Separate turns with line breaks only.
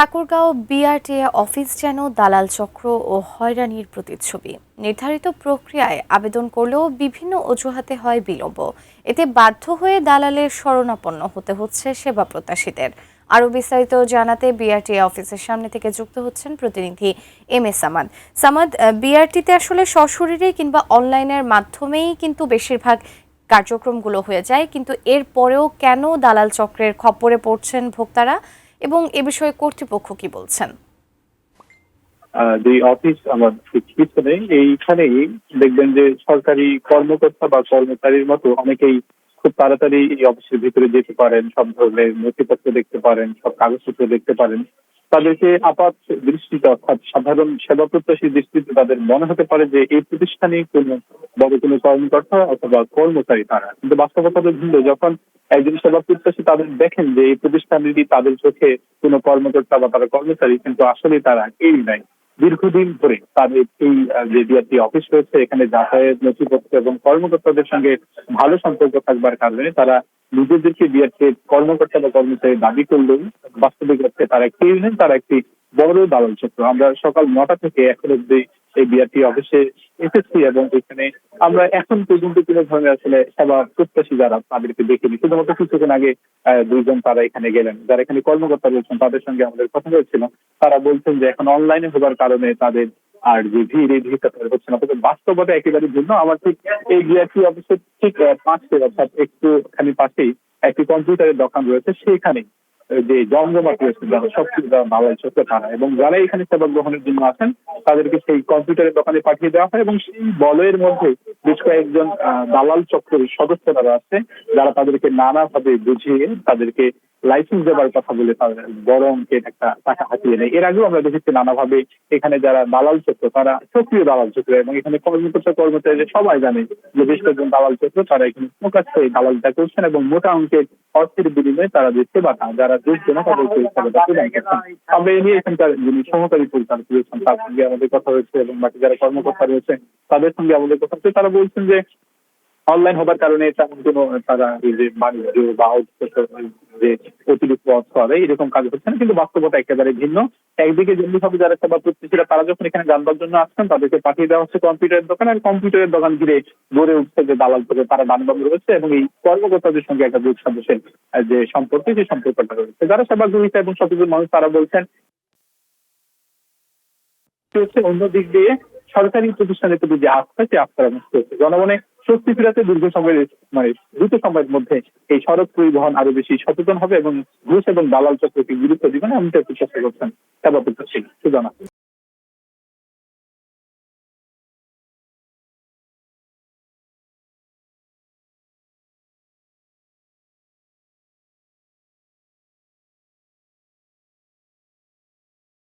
Thakurgaon BRTA office যেন দালাল চক্র ও হয়রানির প্রতিচ্ছবি। নির্ধারিত প্রক্রিয়ায় আবেদন করলেও বিভিন্ন অজুহাতে হয় বিলম্ব। এতে বাধ্য হয়ে দালালের শরণাপন্ন হতে হচ্ছে সেবা প্রত্যাশীদের। আরও বিস্তারিত জানাতে বিআরটিএ অফিসের সামনে থেকে যুক্ত হচ্ছেন প্রতিনিধি এম এ সামাদ। সামাদ, বিআরটিতে আসলে সশরীরে কিংবা অনলাইনের মাধ্যমেই কিন্তু বেশিরভাগ কার্যক্রমগুলো হয়ে যায়, কিন্তু এর পরেও কেন দালাল চক্রের খপ্পরে পড়ছেন ভোক্তারা এবং এ বিষয়ে কর্তৃপক্ষ কি বলছেন?
যে অফিস আমার পিছনে এইখানেই দেখবেন যে সরকারি কর্মকর্তা বা কর্মচারীর মতো অনেকেই খুব তাড়াতাড়ি এই অফিসের ভিতরে যেতে পারেন, সব ধরনের নথিপত্র দেখতে পারেন, সব কাগজপত্র দেখতে পারেন। তাদেরকে আপাত দৃষ্টিতে অর্থাৎ সাধারণ সেবা প্রত্যাশী দৃষ্টিতে তাদের মনে হতে পারে যে এই প্রতিষ্ঠানে কোনো বড় কোনো কর্মকর্তা অথবা কর্মচারী তারা, কিন্তু বাস্তবতা ভিন্ন। যখন একজন সেবা প্রত্যাশী তাদের দেখেন যে এই প্রতিষ্ঠানেরই তাদের চোখে কোনো কর্মকর্তা বা তারা কর্মচারী, কিন্তু আসলে তারা কেউই নাই। দীর্ঘদিন ধরে তাদের এই যে বিআরটি অফিস রয়েছে এখানে যাতায়াত নথিপত্র এবং কর্মকর্তাদের সঙ্গে ভালো সম্পর্ক থাকবার কারণে তারা নিজেদেরকে বিআরটি কর্মকর্তা বা কর্মচারী দাবি করলেও বাস্তবিক অর্থে তারা কেউ নেই, তারা একটি বড় দালাল চক্র। আমরা সকাল ৯টা থেকে এখন অব্দি এই বিআরটি অফিসে এসেছি এবং এখানে আমরা এখন পর্যন্ত কোনো ধরনের আসলে সেবা প্রত্যাশী যারা তাদেরকে দেখিনি। শুধুমাত্র কিছুক্ষণ আগে দুইজন তারা এখানে গেলেন, যারা এখানে কর্মকর্তা রয়েছেন তাদের সঙ্গে আমাদের কথা হয়েছিল। তারা বলছেন যে এখন অনলাইনে হবার কারণে তাদের আর যে ভিড় এই ভিড়টা হচ্ছে না, তবে বাস্তবতা একেবারে ভিন্ন। আমার ঠিক এই বিআরটি অফিসের ঠিক পাশে অর্থাৎ একটুখানি পাশেই একটি কম্পিউটারের দোকান রয়েছে, সেখানে যে জমজমাট রয়েছে যারা সবকিছু যারা দালাল চক্র তারা এবং যারা এখানে সেবা গ্রহণের জন্য আসেন তাদেরকে সেই কম্পিউটারের দোকানে পাঠিয়ে দেওয়া হয় এবং সেই বলয়ের মধ্যে বেশ কয়েকজন দালাল চক্রের সদস্য যারা আছে যারা তাদেরকে নানাভাবে বুঝিয়ে তাদেরকে লাইসেন্স দেবার কথা বলে তাদের বড় অঙ্কের একটা টাকা হাতিয়ে নেয়। এর আগেও আমরা দেখেছি নানাভাবে এখানে যারা দালাল চক্র তারা সক্রিয় দালাল চক্র এবং এখানে কর্মকর্তা কর্মচারীরা সবাই জানে যে বেশ কয়েকজন দালাল চক্র তারা এখানে প্রকাশ্যে দালালটা করছেন এবং মোটা অঙ্কের অর্থের বিনিময়ে তারা যে সেবাটা যারা যোগ্য না তাদেরকে সেবাটা প্রদান করছেন। আমরা এ নিয়ে এখানকার যিনি সহকারী পরিচালক রয়েছেন তার সঙ্গে আমাদের কথা হয়েছে এবং বাকি যারা কর্মকর্তা রয়েছেন তাদের সঙ্গে আমাদের কথা হচ্ছে। তারা বলছেন যে অনলাইন হবার কারণে তেমন কোনো তারা এই যে বাণিজ্য বা যে অতিরিক্ত অর্থ আদায় এরকম কাজ হচ্ছে না, কিন্তু বাস্তবতা একেবারে ভিন্ন। একদিকে যেমনি ভাবে যারা সেবা প্রত্যাশীরা তারা যখন এখানে জানবার জন্য আসছেন তাদেরকে পাঠিয়ে দেওয়া হচ্ছে কম্পিউটারের দোকান, আর কম্পিউটারের দোকান ঘিরে গড়ে উঠছে যে দালাল থেকে তারা দানবান্ধব রয়েছে এবং এই কর্মকর্তাদের সঙ্গে একটা দুধ সদস্যের যে সম্পর্ক সেই সম্পর্কটা রয়েছে। যারা সেবা গ্রহীতা এবং সচেতন মানুষ তারা বলছেন অন্য দিক দিয়ে সরকারি প্রতিষ্ঠানের প্রতি যে আস্থা সেই আস্থা নষ্ট হচ্ছে। জনগণে স্বস্তি ফেরাতে দ্রুত সময়ের মধ্যে এই সড়ক পরিবহন আরো বেশি সচেতন হবে এবং ঘুষ এবং দালাল চক্রকে গুরুত্ব দিবেন এমনটা চেষ্টা করছেন সেবা প্রত্যাশী সুজানা।